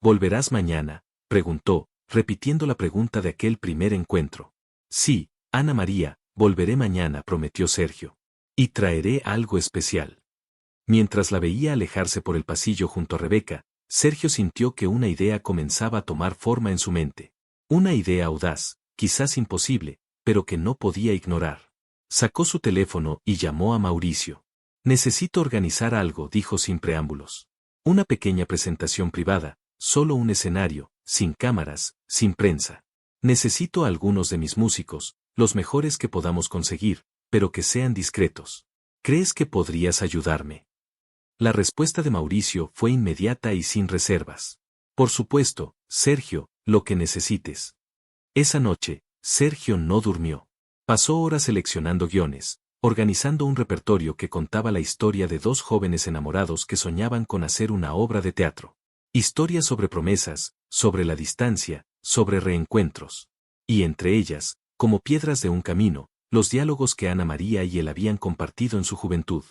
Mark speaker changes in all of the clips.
Speaker 1: ¿volverás mañana?, preguntó, repitiendo la pregunta de aquel primer encuentro. Sí, Ana María, volveré mañana, prometió Sergio. Y traeré algo especial. Mientras la veía alejarse por el pasillo junto a Rebeca, Sergio sintió que una idea comenzaba a tomar forma en su mente. Una idea audaz, quizás imposible, pero que no podía ignorar. Sacó su teléfono y llamó a Mauricio. Necesito organizar algo, dijo sin preámbulos. Una pequeña presentación privada, solo un escenario, sin cámaras, sin prensa. Necesito a algunos de mis músicos, los mejores que podamos conseguir, pero que sean discretos. ¿Crees que podrías ayudarme? La respuesta de Mauricio fue inmediata y sin reservas. Por supuesto, Sergio, lo que necesites. Esa noche, Sergio no durmió. Pasó horas seleccionando guiones, organizando un repertorio que contaba la historia de dos jóvenes enamorados que soñaban con hacer una obra de teatro. Historias sobre promesas, sobre la distancia, sobre reencuentros. Y entre ellas, como piedras de un camino, los diálogos que Ana María y él habían compartido en su juventud.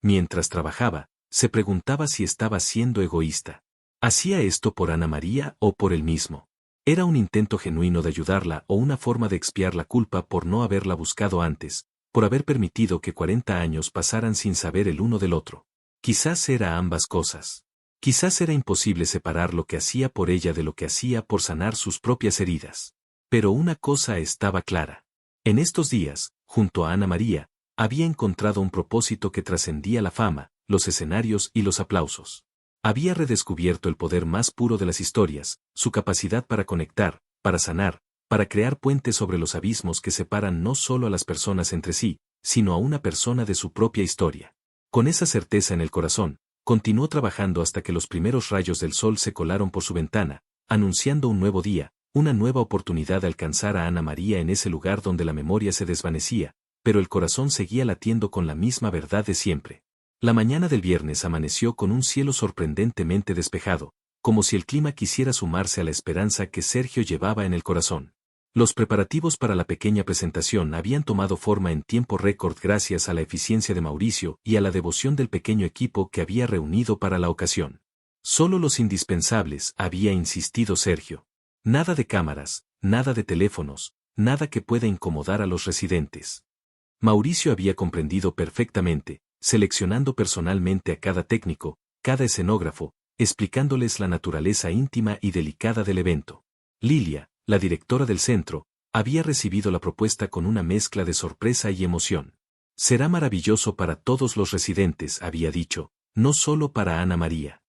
Speaker 1: Mientras trabajaba, se preguntaba si estaba siendo egoísta. ¿Hacía esto por Ana María o por él mismo? ¿Era un intento genuino de ayudarla o una forma de expiar la culpa por no haberla buscado antes, por haber permitido que 40 años pasaran sin saber el uno del otro? Quizás era ambas cosas. Quizás era imposible separar lo que hacía por ella de lo que hacía por sanar sus propias heridas. Pero una cosa estaba clara. En estos días, junto a Ana María, había encontrado un propósito que trascendía la fama, los escenarios y los aplausos. Había redescubierto el poder más puro de las historias, su capacidad para conectar, para sanar, para crear puentes sobre los abismos que separan no solo a las personas entre sí, sino a una persona de su propia historia. Con esa certeza en el corazón, continuó trabajando hasta que los primeros rayos del sol se colaron por su ventana, anunciando un nuevo día, una nueva oportunidad de alcanzar a Ana María en ese lugar donde la memoria se desvanecía, pero el corazón seguía latiendo con la misma verdad de siempre. La mañana del viernes amaneció con un cielo sorprendentemente despejado, como si el clima quisiera sumarse a la esperanza que Sergio llevaba en el corazón. Los preparativos para la pequeña presentación habían tomado forma en tiempo récord gracias a la eficiencia de Mauricio y a la devoción del pequeño equipo que había reunido para la ocasión. Solo los indispensables, había insistido Sergio. Nada de cámaras, nada de teléfonos, nada que pueda incomodar a los residentes. Mauricio había comprendido perfectamente, seleccionando personalmente a cada técnico, cada escenógrafo, explicándoles la naturaleza íntima y delicada del evento. Lilia, la directora del centro, había recibido la propuesta con una mezcla de sorpresa y emoción. Será maravilloso para todos los residentes, había dicho, no solo para Ana María.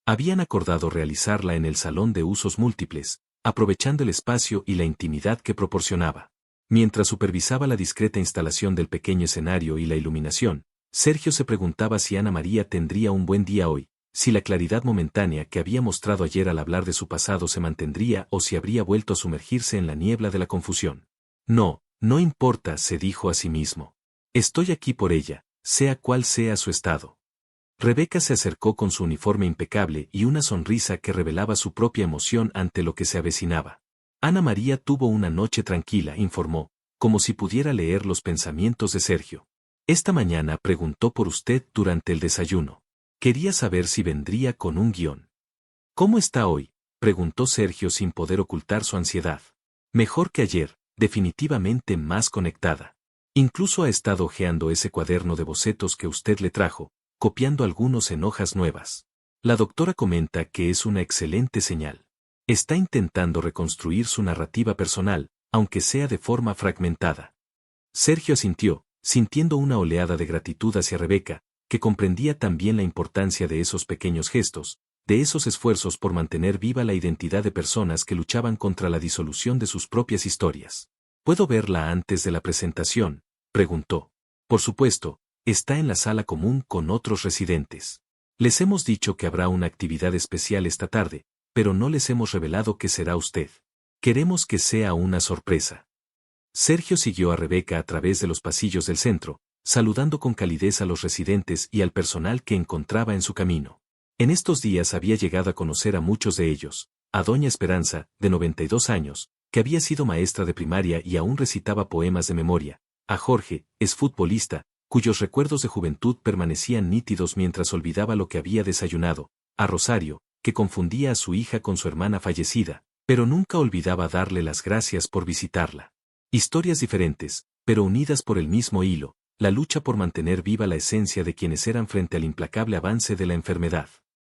Speaker 1: Habían acordado realizarla en el salón de usos múltiples, aprovechando el espacio y la intimidad que proporcionaba. Mientras supervisaba la discreta instalación del pequeño escenario y la iluminación, Sergio se preguntaba si Ana María tendría un buen día hoy, si la claridad momentánea que había mostrado ayer al hablar de su pasado se mantendría o si habría vuelto a sumergirse en la niebla de la confusión. No, no importa, se dijo a sí mismo. Estoy aquí por ella, sea cual sea su estado. Rebeca se acercó con su uniforme impecable y una sonrisa que revelaba su propia emoción ante lo que se avecinaba. Ana María tuvo una noche tranquila, informó, como si pudiera leer los pensamientos de Sergio. Esta mañana preguntó por usted durante el desayuno. Quería saber si vendría con un guión. ¿Cómo está hoy?, preguntó Sergio sin poder ocultar su ansiedad. Mejor que ayer, definitivamente más conectada. Incluso ha estado hojeando ese cuaderno de bocetos que usted le trajo, copiando algunos en hojas nuevas. La doctora comenta que es una excelente señal. Está intentando reconstruir su narrativa personal, aunque sea de forma fragmentada. Sergio asintió, sintiendo una oleada de gratitud hacia Rebeca, que comprendía también la importancia de esos pequeños gestos, de esos esfuerzos por mantener viva la identidad de personas que luchaban contra la disolución de sus propias historias. ¿Puedo verla antes de la presentación?, preguntó. Por supuesto, está en la sala común con otros residentes. Les hemos dicho que habrá una actividad especial esta tarde, pero no les hemos revelado que será usted. Queremos que sea una sorpresa. Sergio siguió a Rebeca a través de los pasillos del centro, saludando con calidez a los residentes y al personal que encontraba en su camino. En estos días había llegado a conocer a muchos de ellos, a doña Esperanza, de 92 años, que había sido maestra de primaria y aún recitaba poemas de memoria, a Jorge, exfutbolista, cuyos recuerdos de juventud permanecían nítidos mientras olvidaba lo que había desayunado, a Rosario, que confundía a su hija con su hermana fallecida, pero nunca olvidaba darle las gracias por visitarla. Historias diferentes, pero unidas por el mismo hilo, la lucha por mantener viva la esencia de quienes eran frente al implacable avance de la enfermedad.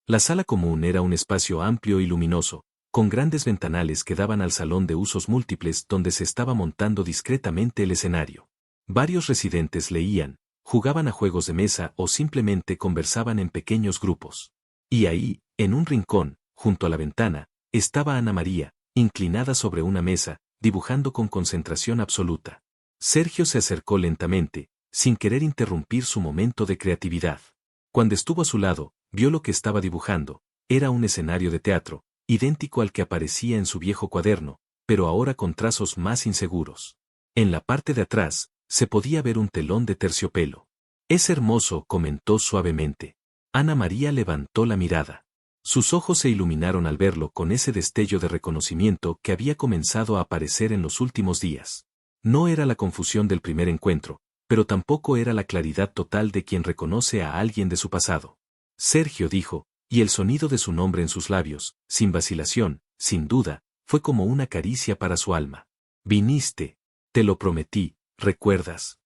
Speaker 1: La sala común era un espacio amplio y luminoso, con grandes ventanales que daban al salón de usos múltiples donde se estaba montando discretamente el escenario. Varios residentes leían, jugaban a juegos de mesa o simplemente conversaban en pequeños grupos. Y ahí, en un rincón, junto a la ventana, estaba Ana María, inclinada sobre una mesa, dibujando con concentración absoluta. Sergio se acercó lentamente, sin querer interrumpir su momento de creatividad. Cuando estuvo a su lado, vio lo que estaba dibujando. Era un escenario de teatro, idéntico al que aparecía en su viejo cuaderno, pero ahora con trazos más inseguros. En la parte de atrás, se podía ver un telón de terciopelo. «Es hermoso», comentó suavemente. Ana María levantó la mirada. Sus ojos se iluminaron al verlo con ese destello de reconocimiento que había comenzado a aparecer en los últimos días. No era la confusión del primer encuentro, pero tampoco era la claridad total de quien reconoce a alguien de su pasado. Sergio dijo, y el sonido de su nombre en sus labios, sin vacilación, sin duda, fue como una caricia para su alma. «Viniste. Te lo prometí, ¿recuerdas?».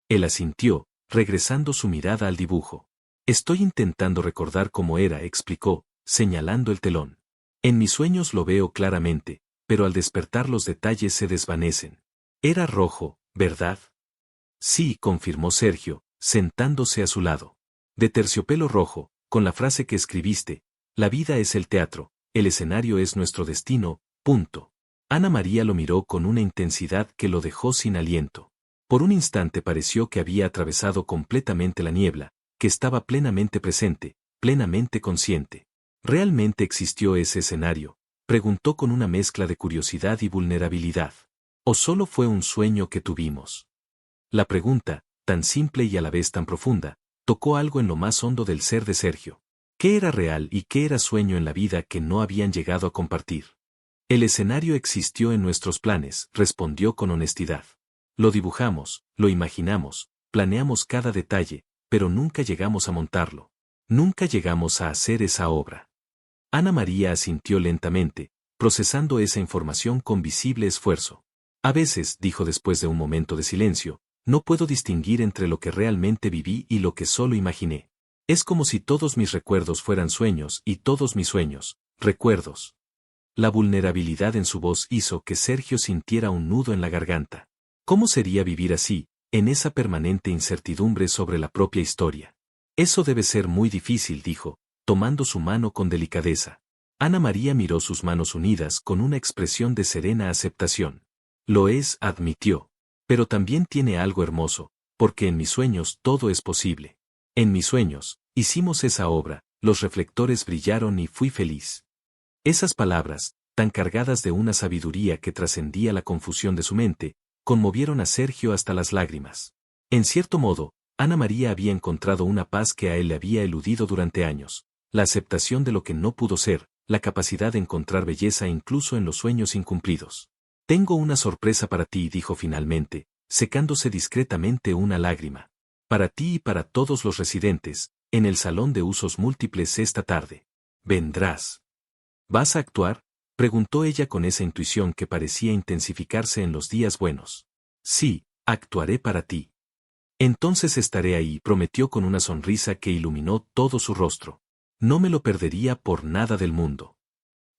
Speaker 1: Él asintió, regresando su mirada al dibujo. «Estoy intentando recordar cómo era», explicó, señalando el telón. «En mis sueños lo veo claramente, pero al despertar los detalles se desvanecen. Era rojo, ¿verdad?». «Sí», confirmó Sergio, sentándose a su lado. «De terciopelo rojo, con la frase que escribiste, la vida es el teatro, el escenario es nuestro destino, punto». Ana María lo miró con una intensidad que lo dejó sin aliento. Por un instante pareció que había atravesado completamente la niebla, que estaba plenamente presente, plenamente consciente. ¿Realmente existió ese escenario?, preguntó con una mezcla de curiosidad y vulnerabilidad. ¿O solo fue un sueño que tuvimos? La pregunta, tan simple y a la vez tan profunda, tocó algo en lo más hondo del ser de Sergio. ¿Qué era real y qué era sueño en la vida que no habían llegado a compartir? «El escenario existió en nuestros planes», respondió con honestidad. «Lo dibujamos, lo imaginamos, planeamos cada detalle, pero nunca llegamos a montarlo. Nunca llegamos a hacer esa obra». Ana María asintió lentamente, procesando esa información con visible esfuerzo. «A veces», dijo después de un momento de silencio, «no puedo distinguir entre lo que realmente viví y lo que solo imaginé. Es como si todos mis recuerdos fueran sueños y todos mis sueños, recuerdos». La vulnerabilidad en su voz hizo que Sergio sintiera un nudo en la garganta. ¿Cómo sería vivir así, en esa permanente incertidumbre sobre la propia historia? «Eso debe ser muy difícil», dijo, tomando su mano con delicadeza. Ana María miró sus manos unidas con una expresión de serena aceptación. «Lo es», admitió. «Pero también tiene algo hermoso, porque en mis sueños todo es posible. En mis sueños, hicimos esa obra, los reflectores brillaron y fui feliz». Esas palabras, tan cargadas de una sabiduría que trascendía la confusión de su mente, conmovieron a Sergio hasta las lágrimas. En cierto modo, Ana María había encontrado una paz que a él le había eludido durante años, la aceptación de lo que no pudo ser, la capacidad de encontrar belleza incluso en los sueños incumplidos. «Tengo una sorpresa para ti», dijo finalmente, secándose discretamente una lágrima. «Para ti y para todos los residentes, en el salón de usos múltiples esta tarde. ¿Vendrás? ¿Vas a actuar?», preguntó ella con esa intuición que parecía intensificarse en los días buenos. «Sí, actuaré para ti». «Entonces estaré ahí», prometió con una sonrisa que iluminó todo su rostro. No me lo perdería por nada del mundo.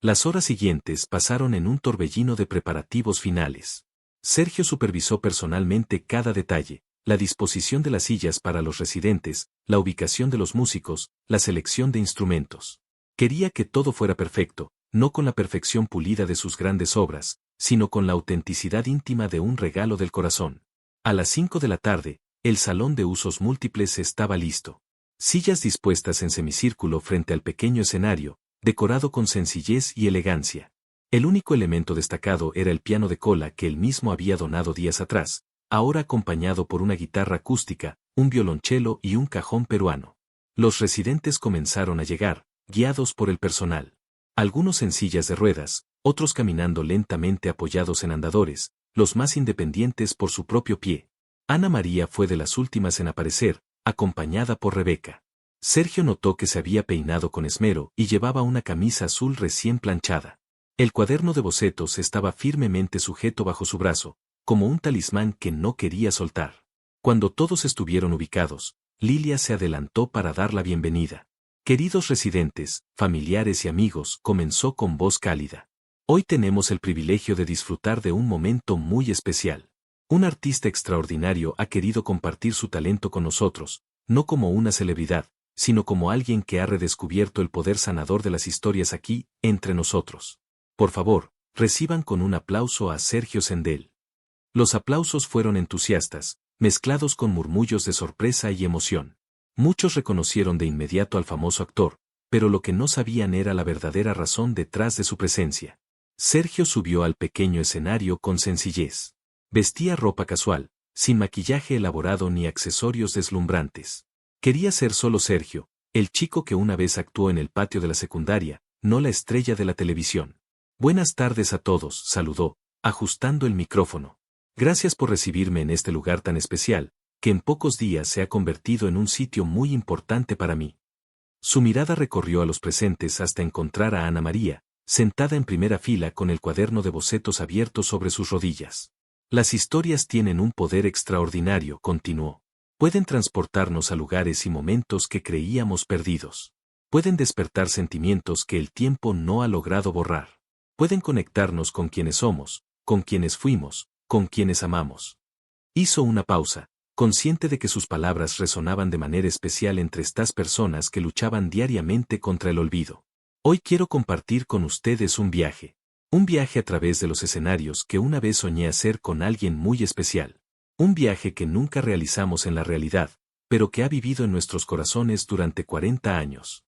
Speaker 1: Las horas siguientes pasaron en un torbellino de preparativos finales. Sergio supervisó personalmente cada detalle, la disposición de las sillas para los residentes, la ubicación de los músicos, la selección de instrumentos. Quería que todo fuera perfecto, no con la perfección pulida de sus grandes obras, sino con la autenticidad íntima de un regalo del corazón. A las 5 de la tarde, el salón de usos múltiples estaba listo. Sillas dispuestas en semicírculo frente al pequeño escenario, decorado con sencillez y elegancia. El único elemento destacado era el piano de cola que él mismo había donado días atrás, ahora acompañado por una guitarra acústica, un violonchelo y un cajón peruano. Los residentes comenzaron a llegar, guiados por el personal. Algunos en sillas de ruedas, otros caminando lentamente apoyados en andadores, los más independientes por su propio pie. Ana María fue de las últimas en aparecer, acompañada por Rebeca. Sergio notó que se había peinado con esmero y llevaba una camisa azul recién planchada. El cuaderno de bocetos estaba firmemente sujeto bajo su brazo, como un talismán que no quería soltar. Cuando todos estuvieron ubicados, Lilia se adelantó para dar la bienvenida. Queridos residentes, familiares y amigos, comenzó con voz cálida. Hoy tenemos el privilegio de disfrutar de un momento muy especial. Un artista extraordinario ha querido compartir su talento con nosotros, no como una celebridad, sino como alguien que ha redescubierto el poder sanador de las historias aquí, entre nosotros. Por favor, reciban con un aplauso a Sergio Sendel. Los aplausos fueron entusiastas, mezclados con murmullos de sorpresa y emoción. Muchos reconocieron de inmediato al famoso actor, pero lo que no sabían era la verdadera razón detrás de su presencia. Sergio subió al pequeño escenario con sencillez. Vestía ropa casual, sin maquillaje elaborado ni accesorios deslumbrantes. Quería ser solo Sergio, el chico que una vez actuó en el patio de la secundaria, no la estrella de la televisión. Buenas tardes a todos, saludó, ajustando el micrófono. Gracias por recibirme en este lugar tan especial, que en pocos días se ha convertido en un sitio muy importante para mí. Su mirada recorrió a los presentes hasta encontrar a Ana María, sentada en primera fila con el cuaderno de bocetos abierto sobre sus rodillas. Las historias tienen un poder extraordinario, continuó. Pueden transportarnos a lugares y momentos que creíamos perdidos. Pueden despertar sentimientos que el tiempo no ha logrado borrar. Pueden conectarnos con quienes somos, con quienes fuimos, con quienes amamos. Hizo una pausa, consciente de que sus palabras resonaban de manera especial entre estas personas que luchaban diariamente contra el olvido. Hoy quiero compartir con ustedes un viaje a través de los escenarios que una vez soñé hacer con alguien muy especial. Un viaje que nunca realizamos en la realidad, pero que ha vivido en nuestros corazones durante 40 años.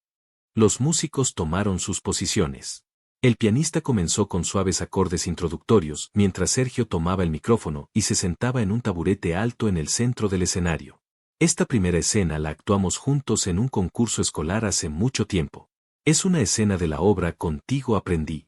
Speaker 1: Los músicos tomaron sus posiciones. El pianista comenzó con suaves acordes introductorios mientras Sergio tomaba el micrófono y se sentaba en un taburete alto en el centro del escenario. Esta primera escena la actuamos juntos en un concurso escolar hace mucho tiempo. Es una escena de la obra Contigo aprendí.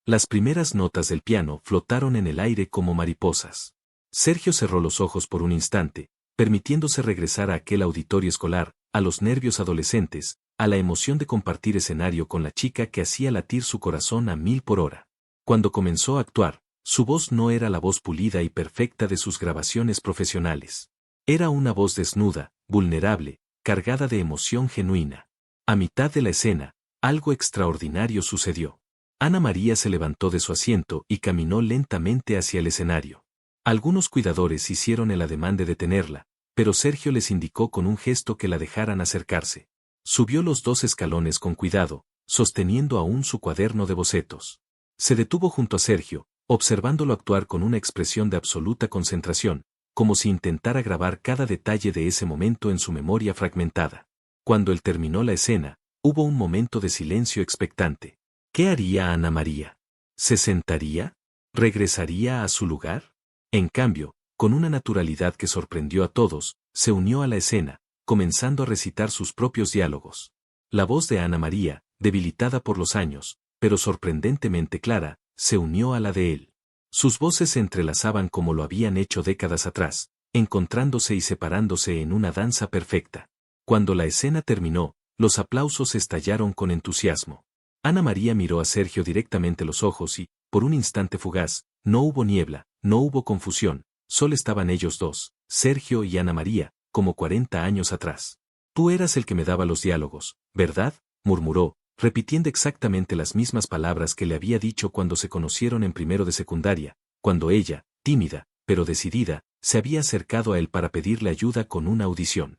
Speaker 1: Las primeras notas del piano flotaron en el aire como mariposas. Sergio cerró los ojos por un instante, permitiéndose regresar a aquel auditorio escolar, a los nervios adolescentes, a la emoción de compartir escenario con la chica que hacía latir su corazón a 1000 por hora. Cuando comenzó a actuar, su voz no era la voz pulida y perfecta de sus grabaciones profesionales. Era una voz desnuda, vulnerable, cargada de emoción genuina. A mitad de la escena, algo extraordinario sucedió. Ana María se levantó de su asiento y caminó lentamente hacia el escenario. Algunos cuidadores hicieron el ademán de detenerla, pero Sergio les indicó con un gesto que la dejaran acercarse. Subió los 2 escalones con cuidado, sosteniendo aún su cuaderno de bocetos. Se detuvo junto a Sergio, observándolo actuar con una expresión de absoluta concentración, como si intentara grabar cada detalle de ese momento en su memoria fragmentada. Cuando él terminó la escena, hubo un momento de silencio expectante. ¿Qué haría Ana María? ¿Se sentaría? ¿Regresaría a su lugar? En cambio, con una naturalidad que sorprendió a todos, se unió a la escena, comenzando a recitar sus propios diálogos. La voz de Ana María, debilitada por los años, pero sorprendentemente clara, se unió a la de él. Sus voces se entrelazaban como lo habían hecho décadas atrás, encontrándose y separándose en una danza perfecta. Cuando la escena terminó, los aplausos estallaron con entusiasmo. Ana María miró a Sergio directamente los ojos y, por un instante fugaz, no hubo niebla, no hubo confusión, solo estaban ellos dos, Sergio y Ana María, como 40 años atrás. Tú eras el que me daba los diálogos, ¿verdad?, murmuró, repitiendo exactamente las mismas palabras que le había dicho cuando se conocieron en primero de secundaria, cuando ella, tímida, pero decidida, se había acercado a él para pedirle ayuda con una audición.